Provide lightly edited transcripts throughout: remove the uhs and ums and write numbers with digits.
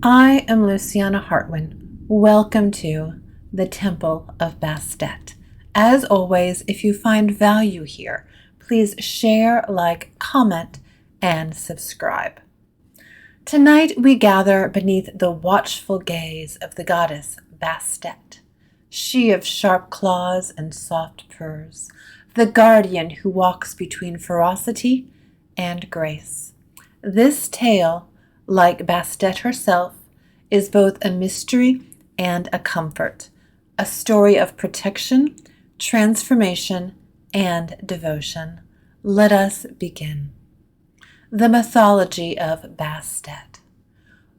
I am Luciana Hartwin. Welcome to the Temple of Bastet. As always, if you find value here, please share, like, comment, and subscribe. Tonight we gather beneath the watchful gaze of the goddess Bastet, she of sharp claws and soft purrs, the guardian who walks between ferocity and grace. This tale, like Bastet herself, is both a mystery and a comfort, a story of protection, transformation, and devotion. Let us begin. The mythology of Bastet.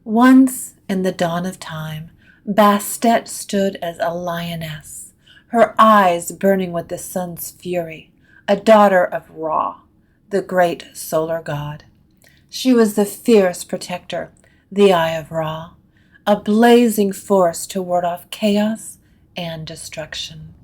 Once, in the dawn of time, Bastet stood as a lioness, her eyes burning with the sun's fury, a daughter of Ra, the great solar god. She was the fierce protector, the Eye of Ra, a blazing force to ward off chaos and destruction.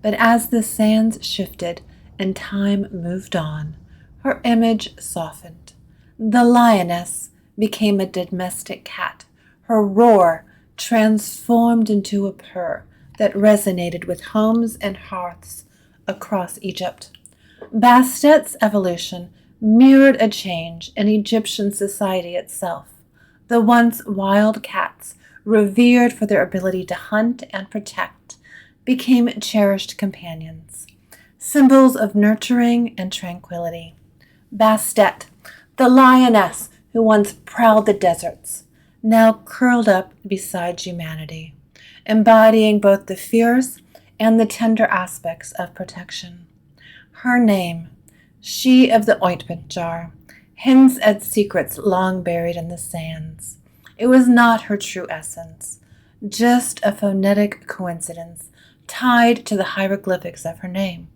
But as the sands shifted and time moved on, her image softened. The lioness became a domestic cat, her roar transformed into a purr that resonated with homes and hearths across Egypt. Bastet's evolution mirrored a change in Egyptian society itself. The once wild cats, revered for their ability to hunt and protect, became cherished companions, symbols of nurturing and tranquility. Bastet, the lioness who once prowled the deserts, now curled up beside humanity, embodying both the fierce and the tender aspects of protection. Her name, she of the ointment jar, hints at secrets long buried in the sands. It was not her true essence, just a phonetic coincidence tied to the hieroglyphics of her name.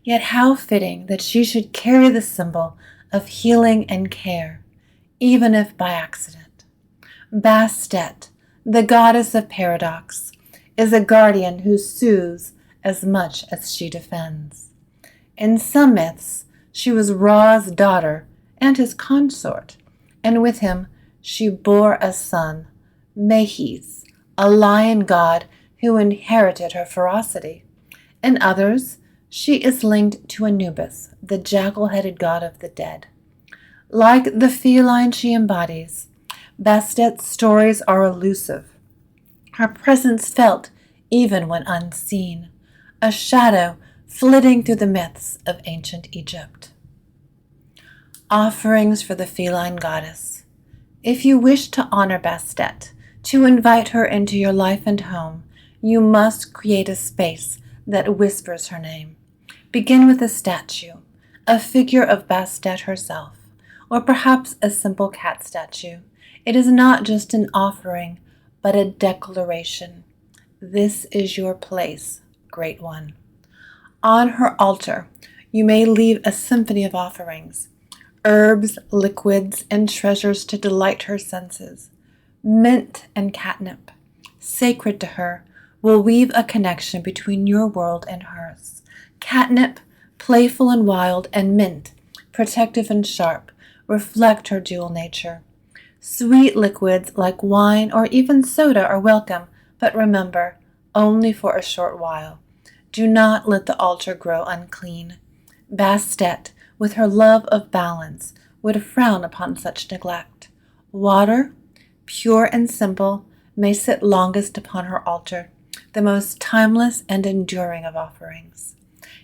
Yet how fitting that she should carry the symbol of healing and care, even if by accident. Bastet, the goddess of paradox, is a guardian who soothes as much as she defends. In some myths, she was Ra's daughter and his consort, and with him she bore a son, Mehes, a lion god who inherited her ferocity. In others, she is linked to Anubis, the jackal-headed god of the dead. Like the feline she embodies, Bastet's stories are elusive, her presence felt even when unseen, a shadow flitting through the myths of ancient Egypt. Offerings for the feline goddess. If you wish to honor Bastet, to invite her into your life and home, you must create a space that whispers her name. Begin with a statue, a figure of Bastet herself, or perhaps a simple cat statue. It is not just an offering, but a declaration. This is your place, Great One. On her altar, you may leave a symphony of offerings, herbs, liquids, and treasures to delight her senses. Mint and catnip, sacred to her, will weave a connection between your world and hers. Catnip, playful and wild, and mint, protective and sharp, reflect her dual nature. Sweet liquids like wine or even soda are welcome, but remember, only for a short while. Do not let the altar grow unclean. Bastet, with her love of balance, would frown upon such neglect. Water, pure and simple, may sit longest upon her altar, the most timeless and enduring of offerings.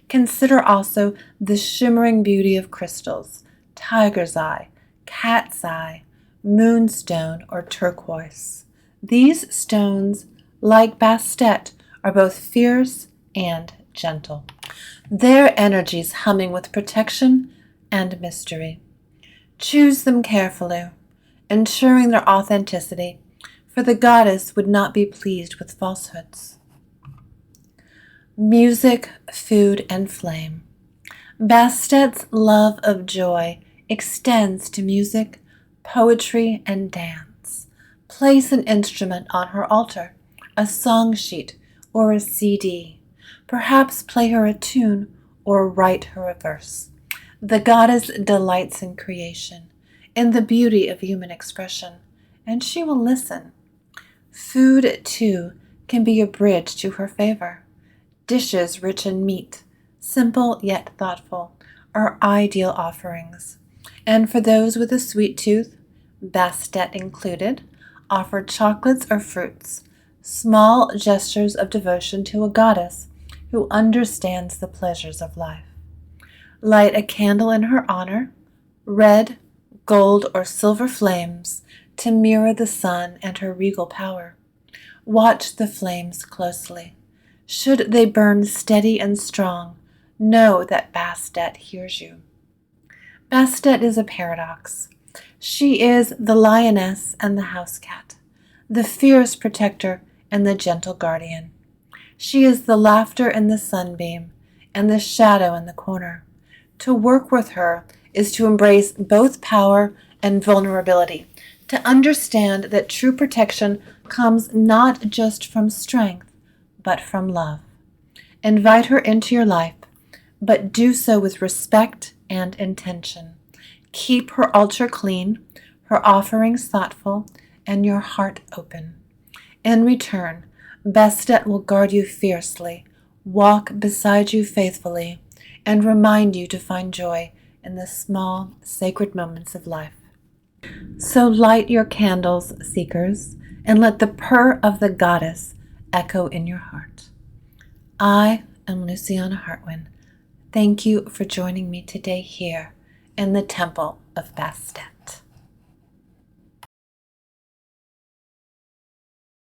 Consider also the shimmering beauty of crystals, tiger's eye, cat's eye, moonstone, or turquoise. These stones, like Bastet, are both fierce and gentle, their energies humming with protection and mystery. Choose them carefully, ensuring their authenticity, for the goddess would not be pleased with falsehoods. Music, food, and flame. Bastet's love of joy extends to music, poetry, and dance. Place an instrument on her altar, a song sheet, or a CD. Perhaps play her a tune or write her a verse. The goddess delights in creation, in the beauty of human expression, and she will listen. Food, too, can be a bridge to her favor. Dishes rich in meat, simple yet thoughtful, are ideal offerings. And for those with a sweet tooth, Bastet included, offer chocolates or fruits, small gestures of devotion to a goddess who understands the pleasures of life. Light a candle in her honor, red, gold, or silver flames to mirror the sun and her regal power. Watch the flames closely. Should they burn steady and strong, know that Bastet hears you. Bastet is a paradox. She is the lioness and the house cat, the fierce protector and the gentle guardian. She is the laughter in the sunbeam and the shadow in the corner. To work with her is to embrace both power and vulnerability, to understand that true protection comes not just from strength, but from love. Invite her into your life, but do so with respect and intention. Keep her altar clean, her offerings thoughtful, and your heart open. In return, Bastet will guard you fiercely, walk beside you faithfully, and remind you to find joy in the small, sacred moments of life. So light your candles, seekers, and let the purr of the goddess echo in your heart. I am Luciana Hartwin. Thank you for joining me today here in the Temple of Bastet.